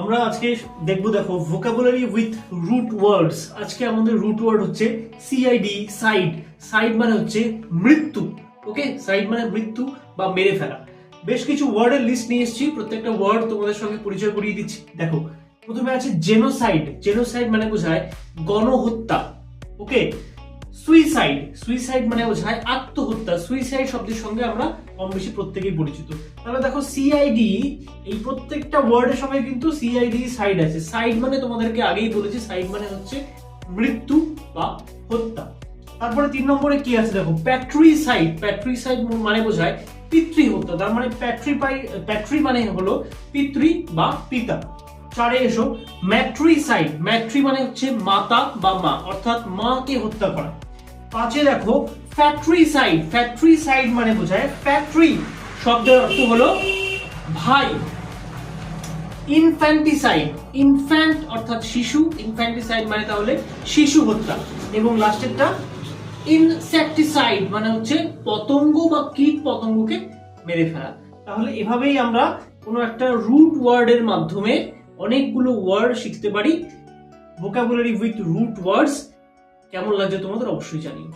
আমরা আজকে দেখবো, দেখো ভোকাবুলারি উইথ রুট ওয়ার্ডস। আজকে আমাদের রুট ওয়ার্ড হচ্ছে সিআইডি, সাইড। সাইড মানে হচ্ছে মৃত্যু। ওকে, সাইড মানে মৃত্যু বা মেরে ফেলা। বেশ কিছু ওয়ার্ডের লিস্ট নিয়ে এসেছি, প্রত্যেকটা ওয়ার্ড তোমাদের সঙ্গে পরিচয় করিয়ে দিচ্ছি। দেখো, প্রথমে আছে জেনোসাইড। জেনোসাইড মানে বোঝায় গণহত্যা। ওকে, সুইসাইড। সুইসাইড মানে বোঝায় আত্মহত্যা। সুইসাইড শব্দের সঙ্গে আমরা কম বেশি প্রত্যেকেই পরিচিত। তাহলে দেখো সিআইডি, এই প্রত্যেকটা ওয়ার্ডের সঙ্গে কিন্তু সিআইডি সাইড আছে। সাইড মানে তোমাদেরকে আগেই বলেছি, সাইড মানে হচ্ছে মৃত্যু বা হত্যা। তারপরে 3 নম্বরে কি আছে দেখো, প্যাট্রিসাইড। প্যাট্রিসাইড মানে বোঝায় পিতৃ হত্যা। তার মানে প্যাট্রি মানে হলো পিতৃ বা পিতা। 4 এসো, ম্যাট্রিসাইড। ম্যাট্রি মানে হচ্ছে মাতা বা মা, অর্থাৎ মাকে হত্যা করা। 5 দেখো, ফ্যাট্রিসাইড। ফ্যাট্রিসাইড মানে বোঝায় ফ্যাক্টরি শব্দের অর্থ হলো ভাই। ইনফ্যান্টিসাইড। ইনফ্যান্ট অর্থাৎ শিশু, ইনফ্যান্টিসাইড মানে তাহলে শিশু হত্যা। এবং লাস্টেরটা ইনসেক্টিসাইড মানে হচ্ছে পতঙ্গ বা কীট পতঙ্গকে মেরে ফেলা। তাহলে এভাবেই আমরা কোনো একটা রুট ওয়ার্ডের মাধ্যমে অনেকগুলো ওয়ার্ড শিখতে পারি। ভোকাবুলারি উইথ রুট ওয়ার্ডস কেমন লাগছে তোমাদের অবশ্যই জানিও।